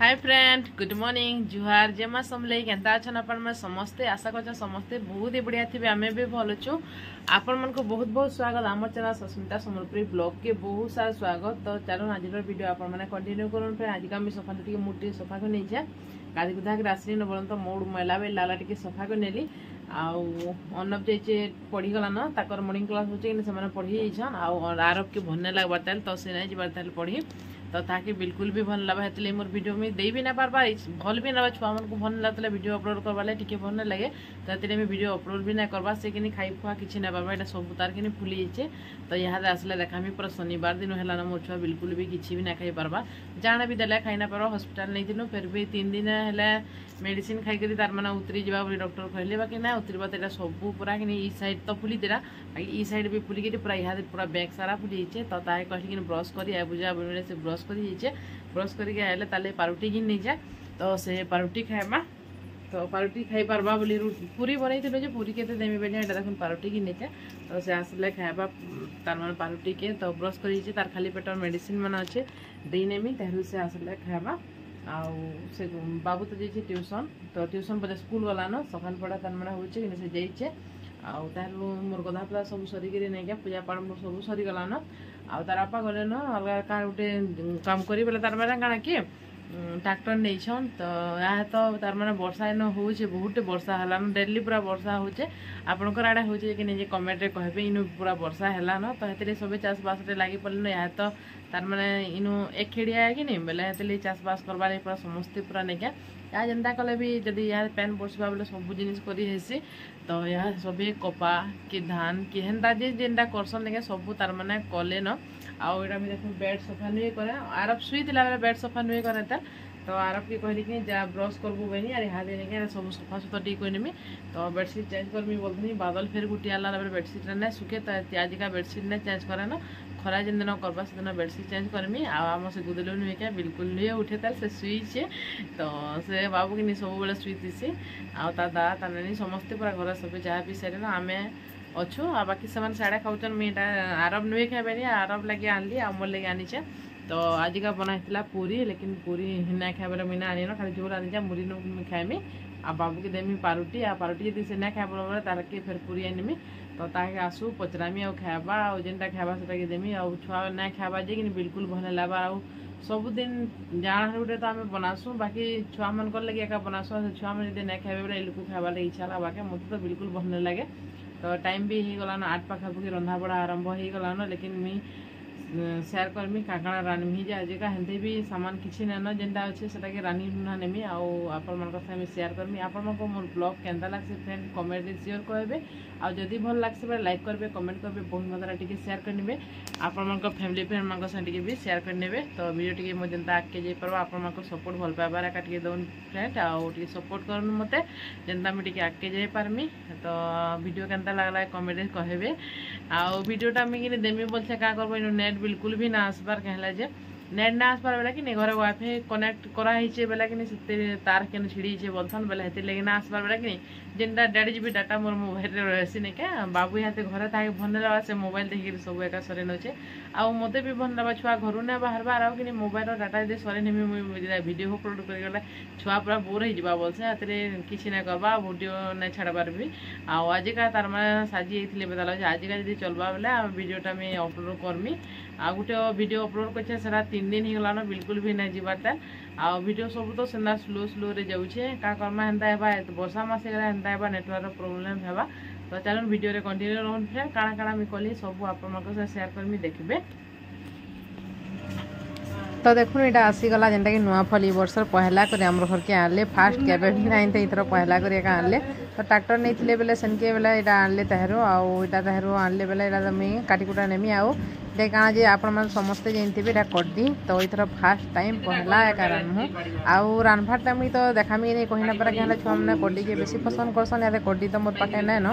Hi friend good morning जुहार जेमा समले Kenta अछन अपन में समस्ते आशा कर समस्ते बहुत ही बढ़िया थी आमे भी भल अच्छु आपण मन को बहुत बहुत स्वागत आम चैनल सस्मिता सम्बलपुरी ब्लॉग के बहुत सारा स्वागत। तो चलो आज वीडियो आपण मैंने कंटिन्यू करूँ फिर आज का सफा टी मुझे सफा को नहीं जाए गाधी गुधा के आसली न बोलत मोड़ मैला बेल लाला टी सफा को नेली अर्णव जाइए पढ़ीगला न ताकर मॉर्निंग क्लास हो पढ़ी जान आरब के भन लगवार तो से नहीं जबार पढ़ी तो ताकि बिल्कुल भी भल लगा है मोर वीडियो में दे भी ना पारबा भल भी ना छुआ मन को भल लगता वीडियो अपलोड करवा टे भल ना लगे तो मैं वीडियो अपलोड भी ना करवा से कि खाई खुआ किसी ना पारबा ये सब तार कि फुली जाइए तो यहाँ आसले देखा पूरा शनिवार दिन है ना मोर छुआ बिल्कुल भी किसी भी ना खाई पारबा जाना भी देला खाई ना पार हॉस्पिटल नहीं थी फिर भी 3 दिन है मेडिसिन खाई तार मैंने उतरी जावा डॉक्टर कहले बाकी ना उतरवा तो सब पूरा कि साइड तो फुली देला बाकी साइड भी फुलिक पूरा यहाँ पूरा बैक सारा फुली जाइए तो ताकि कहली ब्रश कर बुझा से ब्रश ब्रश करके आइले ताले पारुटी कि नहीं जाए तो से पारुटी खाएबा तो पारुटी खाई पारबा बोली पूरी बनई जो पूरी के देमी बेले देख पारुटी कि नहीं जाए तो से आसले खाएबा तार मैंने पारुटी के तो ब्रश कर तार खाली पेट मेडिसिन मान अच्छे दे नेमी तारू से आसले खाएबा से बाबू तो जाइए ट्यूशन तो ट्यूशन बोले स्कूल गला न सकाल पढ़ा तार मैंने हो जाइए मोर गधा पदा सब सरिक नहीं पूजा पाठ मोर सब सरीगला न तार बापा गले न अलग क्या गोटे काम करी बोले तार मैंने काଣା कि ट्रैक्टर नहीं छन तो यहाँ तो तार मैंने वर्षा इन हो बहुत वर्षा है डेली पूरा वर्षा होचे आपंकर आड़े हो कि नहीं कमेंट कहे इन पूरा वर्षा है न तो ये सब चाषबास लगी पड़े यहाँ तो तार मैंने इनु एक खेड़िया है कि नहीं बोले ये चाषबास करवार पूरा समस्ते पूरा नहीं क्या या जेनता कले भी जदि यहाँ पैन बसवा बोले सब जिन करी तो यहाँ सब कपा कि धान कि हेन्ता जेनटा करसन लेके सब तार मैंने कले न आउ भी देख बेड सफा नुए करे आरब शुई बेले बेड सफा नुए करे तो आरब की कहली कि जा ब्रश करबू बनी और यहाँ देने सब सफा सुतर टी करनी तो बेडसीट चेंज करमी बोलती बादल फिर गुटियाला बेडसीट नहीं सुखे तो आज का बेडसीट नहीं चेंज करे न खरा जिन दिन करवा से दिन बेडसीट चेंज करमी आम से गुदलू नुए क्या बिल्कुल नुए उठे तार से शुईचे तो से बाबू कि सब बेले शुईसी आदा तानी समस्ते पूरा घर सब जहाँ भी सारे आम अच्छु आ बाकी से साढ़े खाऊन मुझे आरब नुए खाइबे आरब लगे आनली मोर लगे आनीचे तो आज का बनाई पूरी लेकिन पूरी हिना खाइबे मुझे आनी न खाली जोर आनी मुरी नु खाइमी आ बाबू के देमी पारुटी आ पारुटी यदि से ना खाइब बोले तार के फिर पूरी आनमी तो ताके आसू पचरामी खाइबा जेनटा खाइबा से देमी आ छुआ ना खाइबा जे कि बिल्कुल भल लगा आ सबुदिन जाना गोटे तो आम बनासु बाकी छुआ मन लगे एका बनासु छुआ मैंने यदि ना खाइबे बोले लोग खाइबार इच्छा लगा बाकी मत तो बिल्कुल भल नहीं लगे तो टाइम भी हो गलान 8 पाखापाखि रंधा बड़ा आरंभ हो गलान लेकिन मुई शेयर करमी काकाणा रान्धमी जे आज का हेन्ते भी सामान किसी ना जेनटा अच्छे से रानी रुना नेमी आपण मान साथ शेयर करमी आपण को मोर ब्लॉग केंता लागसे फ्रेंड कमेंट रे शेयर कहबे आ जदी भल लागसे बे लाइक करबे कमेंट करबे बहुत मजा टिके शेयर करनेबे आपण मान फैमिली फ्रेंड मान साथ टिके भी शेयर करनेबे तो वीडियो टिके मो जेनता आके जे परबा आपण मान सपोर्ट भल पाबार का टिके दोन फ्रेंड आ टिके सपोर्ट करन मते जेनता मी टिके आके जे पारमी तो वीडियो केंता लागला कमेंट रे कहबे आ वीडियोटा मी कि देमी बोलछे का करबो इनो नेट बिल्कुल भी ना आसबार कहला जे नेट ना आसबार बेला कि नहीं घर वाईफाई कनेक्ट कराई बेला कि नहीं तार के छिड़ी बोलथन बेला हेती लगे ना आसबार बेला कि नहीं जेनटा 1.5 GB डाटा मोर मोबाइल रही नहीं क्या बाबू यहाँ घरे था भन लगा से मोबाइल देखिए सब एका सरे नचे आ मते भी भन लगा छुआ घर ना बाहर बार कि मोबाइल डाटा यदि सरे नेमी मुझे वीडियो अपलोड कर छुआ पूरा बोर हो बोलसे किसी ना करवा वीडियो नहीं छाड़बार भी आज का तार मैंने साजी बेदा लगे आज का जब चलवा बेले वीडियोटा मुझे अपलोड करमी आ गोटे वीडियो अपलोड कर 3 दिन ही गलान बिल्कुल भी नहीं जीवार आ वीडियो सब तो सेना स्लो रे जाऊे का करमा हेन्ता वर्षा मास हेन्ता नेटवर्क प्रोब्लेम हेबा तो चलो वीडियो रे कंटिन्यू रहन फ्रेंड काଣା काଣା मी कली सब आपन शेयर करमी देखबे तो देखो यहाँ आसीगला जेनटा कि नुआ फल वर्ष पहला कर घर के आनले फास्ट केबे भी ना इथर पहला कर आनले तो ट्रैक्टर नहीं थे बेले सेनके बेले यहाँ आनले तहरू आउ आनले बेले मुझे काटिकुटा नेमी आउ ये क्या जे आपण समस्ते जानते यहाँ कड्डी तो इथर फास्ट टाइम पहला एका रान्हू आउ रान्हबार टाइम तो देखामी नहीं कहना पड़ा क्या छुआ मैंने कड्डी के बेसी पसंद करसन या कड्डी तो मोर पाखे नाइन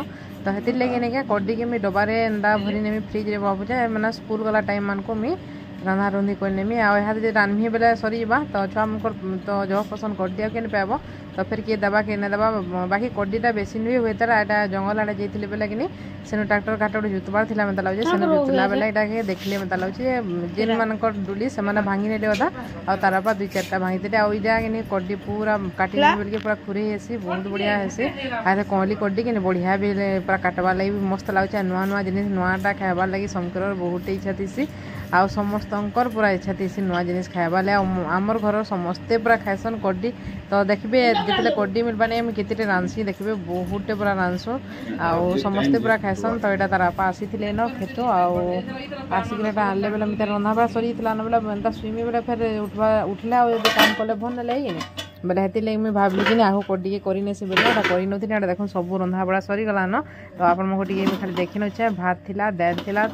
तो हेतिर लगे नहीं क्या कड्डी के मुझे डबारे एंदा भरी नेमी फ्रिज रे बाबू जाए मैंने स्कूल गला टाइम मान को मुझे रंधा रुंधी कर नेमी आदि रान्धि बेले सरी जा तो छुआ मन तो जह पसंद कर दिया के पाब तो फिर किए दबा किए नहीं दबा बाकी कड्डीटा बेसी नुहे हुए यहाँ जंगल आड़े जाइए बेले कि सेनु ट्राक्टर काट जुतबार थी मतलब लगे सेनु जुतला बेले यहाँ देखिले मतलब लगे जेन मान डुली से भांगी नेले अधा आ तार दुई चार्टा भांगी आईटा कि कड्डी पूरा काटी बोल पूरा खुरी हेसी बहुत बढ़िया हेसी आगे कहली कड्डी कि बढ़िया भी पूरा काटबार लगे भी मस्त लगे नुआ नुआ जिन नुआटा खाइबार लगे शंकर बहुत इच्छा थी आ समस्त पूरा इच्छा थी नुआ जिन खाइबार लगे आमर घर समस्ते पूरा खाइसन कड्डी तो देखिए जितने कड्डी मिलबानी आम केते रांधसी देखिए बहुते पूरा रांधसु आउ समस्ते पूरा खाइसन तो यहाँ तार बापा आसी न खेतु आसिक आनले बेले मतलब रंधा बड़ा सरी बेले एंता स्विमी बेले फिर उठला काम कले भल लगे बेले हेती लगे मुझे भाविली कि आहू कड्डी करनेसी बोले कर देख सब रंधा बड़ा सरीगला न तो आपको खाली देखी नचे भात थिला दाल थिला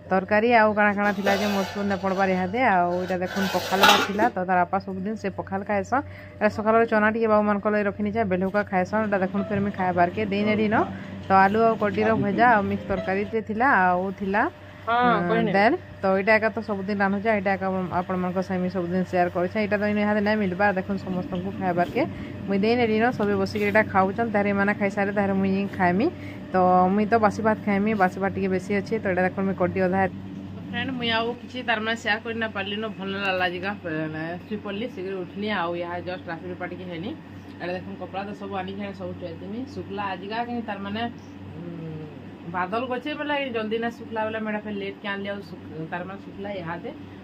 तरकारी आउ काଣା काଣା थिला जे मोर ने पड़बार इहादे आउटा देखुन पखाल थिला तो तार आपा सब दिन से पखाल खाएसन एटा सकाल चना टी बाबू मान को रखी नीचे बेलुका खाएसन एटा देखुन फिर मैं खाइबार के दे नेली न तो आलू और कड्डीर भजा और मिक्स तरकारी थिला आउ थिला दाल तो यहाँ एका तो सबुदिन रांधुचे यहाँ आपण मान सामी सबुदिन शेयर करें यहाँ तो यहाँ नहीं मिलबार देखुन समस्त को खाइबार के मुई दे नेली न सब बसिक यहाँ खाऊन तार मैंने खाई सारे तार मुई खाएमी तो मुई तो बासी भात खाएमी बासी भात टी बेसी अच्छे तो यहाँ देख मुझे कड्डी अधा फ्रेंड मुई आउ कि तार मैंने शेयर करना पार्ली न भल लाला जगह शुई पड़ली शीघ्र उठली आउ यहाँ जस्ट राशि पाटी के हैनी एटा देख कपड़ा तो सब आनी सब चुमी शुक्ला आजिका कहीं तार मैंने बादल गचे बेला जल्दी ना शुक्ला बेला मेरा फिर लेट के आनली तार मैंने शुक्ला यहाँ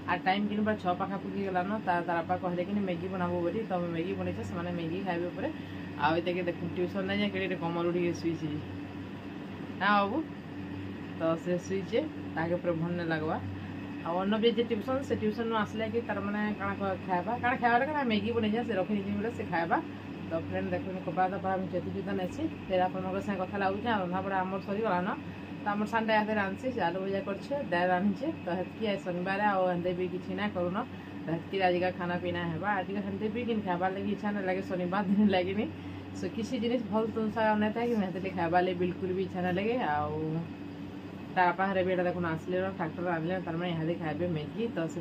आ टाइम कि 6 पाखापुखी गला न तार बापा कहले कि मैगी बनाबो बोली तो मैगी बनैछे से मैगी खाइबे ऊपर आउ एते के देख ट्यूशन नहीं जाए कमर उठी शुईचे हाँ बाबू तो से शुईचे ताके पूरा भल नहीं लगवा अन्न भी ट्यूशन से ट्यूशन आसले कि तार मैंने काଣା खाइबा काଣା मैगी बनैछे से रखी बोले से खाइबा तो फ्रेंड देख कपड़ा दपड़ा चेती जुता नहीं फिर आप कथा लगुचे रंधा बड़ा आमर सरीगला न तो आम सानटा यहाँ रांधसी आलू भजा करे दाल रांधीचे तो हेतकी शनिवार आते भी किसी ना करूँ हेतकी आजिका खाना पीना है आजिका हेल्दे भी कि खाइबार लगे इच्छा नहीं लगे शनिवार दिन लगे सो किसी जिन भल तुलसा नहीं था कि हेतु खाइबार लगे बिल्कुल भी इच्छा नहीं लगे आपा भी यहाँ देखो आसले ट्राक्टर आनले तार मैंने यहाँ खाइबे मैगी तो से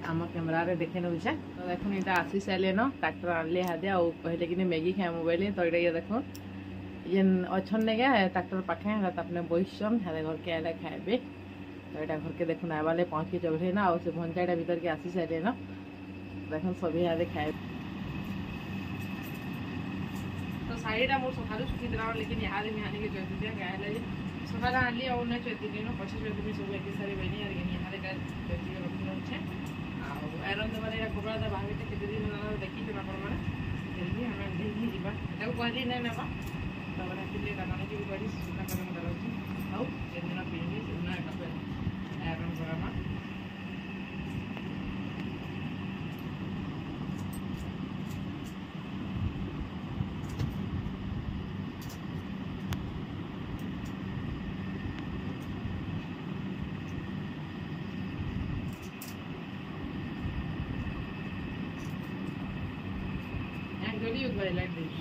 आम कैमेरा देखे नौचे तो देख यहाँ आसी सारे न ट्राक्टर आनले यहाँ कहले कि मैगी खाए मोबाइल तो ये देख ये अच्छन ने क्या ट्राक्टर पाखे अपने बैसम यहाँ घर के आए खाइबे तो यहाँ घर के देख आवाले पहुँच के चल ना से भंचा भीतर के आसी सारे न देख सब यहाँ खाए तो शाढ़ीटा मोर सकालू सुखी दिला लेकिन यहाँ आने के चलती क्या सका आनली और नहीं चलती न पछे चलती सब एक सारी बनी यहाँ रखी रखे आयरन देवार यहाँ कपड़ा दे बाहर केते दिन देखी आप देखिए जावा कहली नहीं ना तो मैंने भी करी सूखा करम कर आउ दिन पिंधि से आयरन करा like this.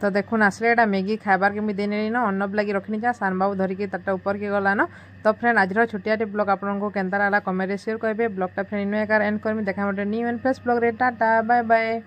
तो देखुन आसले एटा मैगी खाइबार के मुझे देने न अन्न लगी रखनी जा सान बाबू धरिकी तारटा ऊपर के गला न तो फ्रेंड आज छोटिया ब्लॉग आपको केन्ता लागला कमेंट शेयर करेंगे ब्लॉगटा फ्रेंड इन एंड करमी देखा न्यू एंड फ्रेश ब्लॉग रे टाटा बाय बाय।